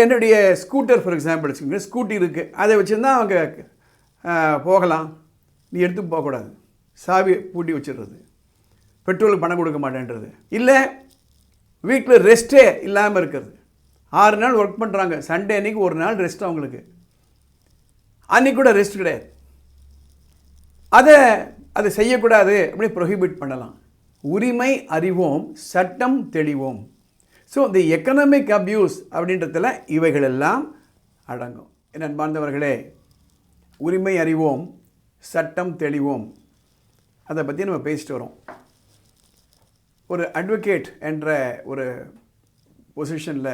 என்னுடைய scooter for example வச்சுக்கோங்க, scooty இருக்குது, அதை வச்சுருந்தா அவங்க போகலாம், நீ எடுத்து போகக்கூடாது, சாவி பூட்டி வச்சிடுறது, பெட்ரோலுக்கு பணம் கொடுக்க மாட்டேன்றது. இல்லை வீட்டில் ரெஸ்ட்டே இல்லாமல் இருக்கிறது, 6 நாள் ஒர்க் பண்ணுறாங்க, சண்டே அன்றைக்கி ஒரு நாள் ரெஸ்ட் அவங்களுக்கு, அன்றைக்கி கூட ரெஸ்ட் கிடையாது, அதை செய்யக்கூடாது அப்படி ப்ரொஹிபிட் பண்ணலாம். உரிமை அறிவோம், சட்டம் தெளிவோம். ஸோ இந்த எக்கனாமிக் அப்யூஸ் அப்படின்றதுல இவைகளெல்லாம் அடங்கும். என் அன்பார்ந்தவர்களே, உரிமை அறிவோம், சட்டம் தெளிவோம், அதை பற்றி நம்ம பேசிட்டு வரோம். ஒரு அட்வொகேட் என்ற ஒரு பொசிஷனில்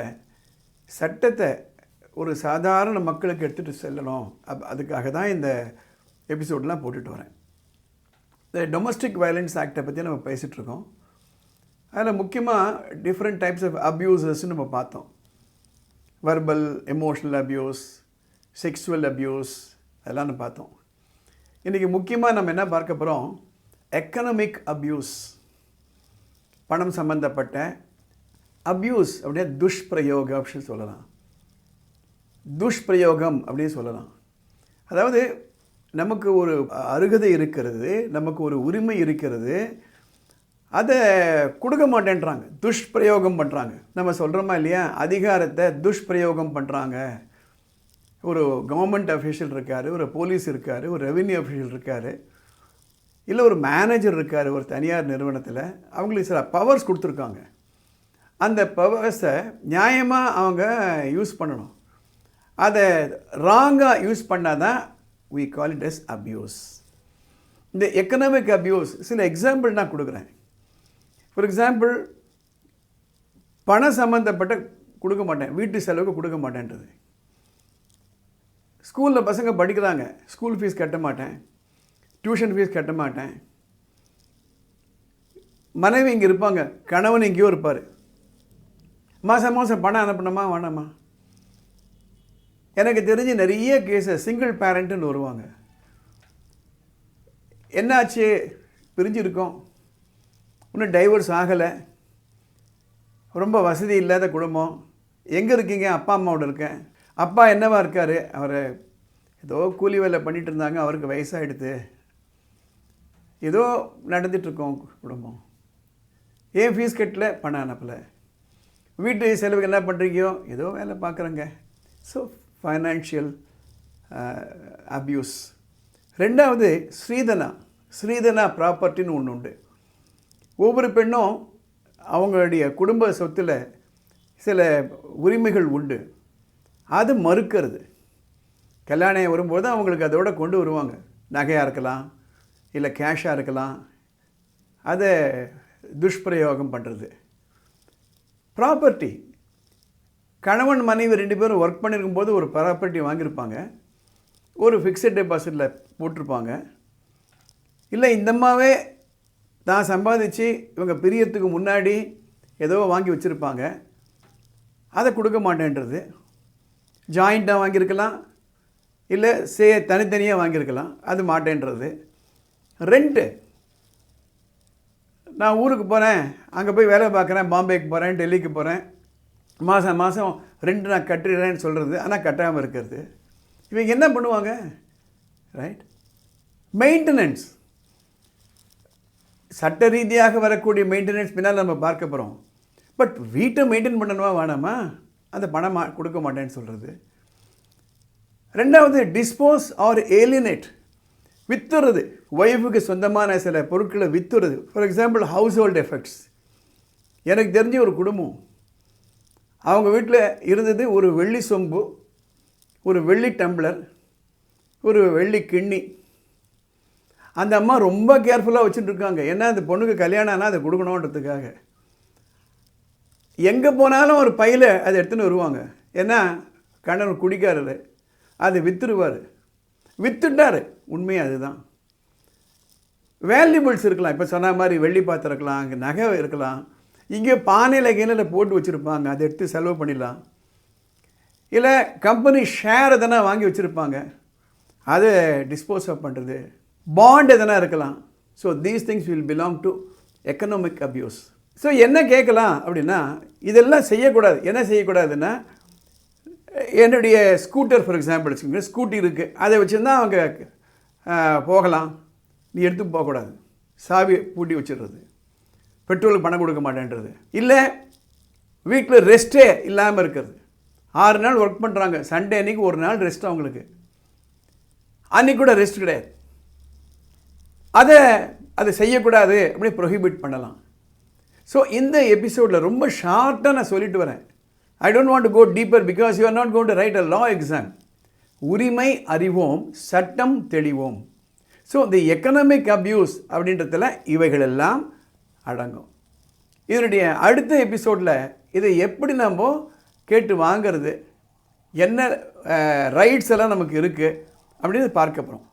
சட்டத்தை ஒரு சாதாரண மக்களுக்கு எடுத்துகிட்டு செல்லணும், அதுக்காக தான் இந்த எபிசோடெலாம் போட்டுட்டு வரேன். இந்த டொமஸ்டிக் வயலன்ஸ் ஆக்டை பற்றி நம்ம பேசிகிட்ருக்கோம். அதில் முக்கியமாக டிஃப்ரெண்ட் டைப்ஸ் ஆஃப் அப்யூசஸ்ன்னு நம்ம பார்த்தோம். Verbal, emotional abuse, sexual abuse, அதெல்லாம் நம்ம பார்த்தோம். இன்றைக்கி முக்கியமாக நம்ம என்ன பார்க்க போகிறோம், எக்கனாமிக் அப்யூஸ், பணம் சம்பந்தப்பட்ட அப்யூஸ் அப்படின்னா துஷ்பிரயோகம் அப்படின்னு சொல்லலாம். துஷ்பிரயோகம் அப்படின்னு சொல்லலாம். அதாவது நமக்கு ஒரு அருகதை இருக்கிறது, நமக்கு ஒரு உரிமை இருக்கிறது, அதை கொடுக்க மாட்டேன்றாங்க, துஷ்பிரயோகம் பண்ணுறாங்க. நம்ம சொல்கிறோமா இல்லையா, அதிகாரத்தை துஷ்பிரயோகம் பண்ணுறாங்க. ஒரு கவர்மெண்ட் அஃபீஷியல் இருக்கார், ஒரு போலீஸ் இருக்கார், ஒரு ரெவென்யூ அஃபீஷியல் இருக்கார், இல்லை ஒரு மேனேஜர் இருக்கார் ஒரு தனியார் நிறுவனத்தில், அவங்களுக்கு சில பவர்ஸ் கொடுத்துருக்காங்க. அந்த பவர்ஸை நியாயமாக அவங்க யூஸ் பண்ணணும். அதை ராங்காக யூஸ் பண்ணால் தான் we call it as abuse. இந்த எக்கனாமிக் அப்யூஸ் சில எக்ஸாம்பிள் நான் கொடுக்குறேன். ஃபார் எக்ஸாம்பிள், பணம் சம்மந்தப்பட்ட கொடுக்க மாட்டேன், வீட்டு செலவுக்கு கொடுக்க மாட்டேன்றது. ஸ்கூலில் பசங்க படிக்கிறாங்க, ஸ்கூல் ஃபீஸ் கட்ட மாட்டேன், டியூஷன் ஃபீஸ் கட்ட மாட்டேன். மனைவி இங்கே இருப்பாங்க, கணவன் எங்கேயோ இருப்பார், மாதம் மாதம் பணம் அனுப்பணுமா வேணாமா? எனக்கு தெரிஞ்சு நிறைய கேஸஸ் சிங்கிள் பேரண்ட்டுன்னு வருவாங்க. என்னாச்சு, பிரிஞ்சிருக்கோம், இன்னும் டைவர்ஸ் ஆகலை, ரொம்ப வசதி இல்லாத குடும்பம், எங்கே இருக்கீங்க? அப்பா அம்மாவோட இருக்கேன். அப்பா என்னவா இருக்கார்? அவர் ஏதோ கூலி வேலை பண்ணிகிட்டு இருந்தாங்க, அவருக்கு வயசாகிடுது, ஏதோ நடந்துகிட்ருக்கோம் குடும்பம், ஏன் ஃபீஸ் கட்டல, பணம் அனுப்பலை, வீட்டு செலவுக்கு என்ன பண்ணுறீங்கோ, ஏதோ வேலை பார்க்குறேங்க. So financial abuse. ரெண்டாவது ஸ்ரீதனா ப்ராப்பர்ட்டின்னு ஒன்று உண்டு. ஒவ்வொரு பெண்ணும் அவங்களுடைய குடும்ப சொத்தில் சில உரிமைகள் உண்டு, அது மறுக்கிறது. கல்யாணம் வரும்போது அவங்களுக்கு அதோடு கொண்டு வருவாங்க, நகையாக இருக்கலாம், இல்லை கேஷாக இருக்கலாம், அதை துஷ்பிரயோகம் பண்ணுறது. ப்ராப்பர்ட்டி, கணவன் மனைவி 2 பேரும் ஒர்க் பண்ணியிருக்கும் போது ஒரு ப்ராப்பர்ட்டி வாங்கியிருப்பாங்க, ஒரு ஃபிக்ஸட் டெபாசிட்டில் போட்டிருப்பாங்க, இல்லை இந்தமாவே தான் சம்பாதிச்சு இவங்க பிரியத்துக்கு முன்னாடி ஏதோ வாங்கி வச்சுருப்பாங்க, அதை கொடுக்க மாட்டேன்றது. ஜாயிண்ட்டாக வாங்கியிருக்கலாம், இல்லை தனித்தனியாக வாங்கியிருக்கலாம், அது மாட்டேன்றது. ரெண்ட்டு, நான் ஊருக்கு போகிறேன், அங்கே போய் வேலை பார்க்குறேன், பாம்பேக்கு போகிறேன், டெல்லிக்கு போகிறேன், மாதம் ரெண்டு நான் கட்டுறேன்னு சொல்கிறது, ஆனால் கட்டாமல் இருக்கிறது. இவங்க என்ன பண்ணுவாங்க? ரைட், மெயின்டெனன்ஸ், சட்ட ரீதியாக வரக்கூடிய மெயின்டெனன்ஸ் பின்னால் நம்ம பார்க்க போகிறோம். பட் வீட்டை மெயின்டைன் பண்ணணுமா வேணாமா? அந்த பணம் கொடுக்க மாட்டேன்னு சொல்கிறது. ரெண்டாவது, டிஸ்போஸ் ஆர் ஏலியனேட், வித்துறது, ஒய்ஃபுக்கு சொந்தமான சில பொருட்களை வித்துறது. For example, household effects. எனக்கு தெரிஞ்ச ஒரு குடும்பம், அவங்க வீட்டில் இருந்தது ஒரு வெள்ளி சொம்பு, ஒரு வெள்ளி டம்ளர், ஒரு வெள்ளி கிண்ணி. அந்த அம்மா ரொம்ப கேர்ஃபுல்லாக வச்சுட்டு இருக்காங்க, ஏன்னா அந்த பொண்ணுக்கு கல்யாணம் ஆனால் அதை கொடுக்கணுன்றதுக்காக. எங்கே போனாலும் ஒரு பையில் அதை எடுத்துன்னு வருவாங்க, ஏன்னா கணவன் குடிக்காரரு, அதை விற்றுருவார். விற்றுட்டார், உண்மையாக அதுதான். வேல்யூபிள்ஸ் இருக்கலாம், இப்போ சொன்ன மாதிரி வெள்ளி பாத்திரம் இருக்கலாம், அங்கே நகை இருக்கலாம், இங்கே பானையில் கீழே போட்டு வச்சுருப்பாங்க, அதை எடுத்து செலவு பண்ணிடலாம். இல்லை கம்பெனி ஷேர் எதனா வாங்கி வச்சுருப்பாங்க, அதை டிஸ்போஸ் ஆஃப் பண்ணுறது. பாண்ட் எதனா இருக்கலாம். So these things will belong to economic abuse. So என்ன கேட்கலாம் அப்படின்னா, இதெல்லாம் செய்யக்கூடாது. என்ன செய்யக்கூடாதுன்னா, என்னுடைய ஸ்கூட்டர் ஃபார் எக்ஸாம்பிள் வச்சுக்கோங்க, ஸ்கூட்டி இருக்குது, அதை வச்சுருந்தா அவங்க போகலாம், நீ எடுத்து போகக்கூடாது, சாவி பூட்டி வச்சிடுறது, பெட்ரோலுக்கு பணம் கொடுக்க மாட்டேன்றது, இல்லை வீட்டில் ரெஸ்ட்டே இல்லாமல் இருக்கிறது. 6 நாள் ஒர்க் பண்ணுறாங்க, சண்டே அன்றைக்கி ஒரு நாள் ரெஸ்ட் அவங்களுக்கு, அன்றைக்கி கூட ரெஸ்ட் கிடையாது. அதை செய்யக்கூடாது அப்படி ப்ரொஹிபிட் பண்ணலாம். ஸோ இந்த எபிசோடில் ரொம்ப ஷார்ட்டாக நான் சொல்லிட்டு வரேன். I don't want to go deeper because you are not going to write a law exam. உரிமை அறிவோம், சட்டம் தெளிவோம். ஸோ இந்த எக்கனாமிக் அப்யூஸ் அப்படின்றதுல இவைகளெல்லாம் அடங்கும். இதனுடைய அடுத்த எபிசோடில் இதை எப்படி நம்ம கேட்டு வாங்கிறது, என்ன ரைட்ஸ் எல்லாம் நமக்கு இருக்குது அப்படின்னு பார்க்க போகிறோம்.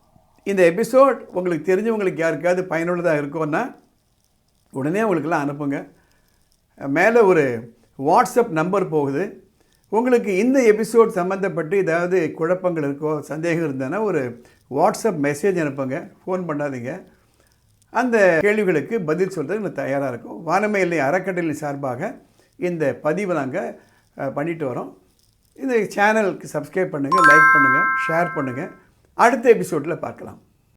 இந்த எபிசோட் உங்களுக்கு தெரிஞ்சவங்களுக்கு யாருக்காவது பயனுள்ளதாக இருக்கும்னா உடனே உங்களுக்கெல்லாம் அனுப்புங்க. மேலே ஒரு வாட்ஸ்அப் நம்பர் போகுது. உங்களுக்கு இந்த எபிசோட் சம்மந்தப்பட்டு ஏதாவது குழப்பங்கள் இருக்கோ, சந்தேகம் இருந்ததுன்னா ஒரு வாட்ஸ்அப் மெசேஜ் அனுப்புங்க, ஃபோன் பண்ணாதீங்க. அந்த கேள்விகளுக்கு பதில் சொல்கிறது எனக்கு தயாராக இருக்கும். வானமே இல்லை அறக்கட்டளை சார்பாக இந்த பதிவை நாங்கள் பண்ணிட்டு வரோம். இந்த சேனலுக்கு சப்ஸ்கிரைப் பண்ணுங்கள், லைக் பண்ணுங்கள், ஷேர் பண்ணுங்கள். அடுத்த எபிசோடில் பார்க்கலாம்.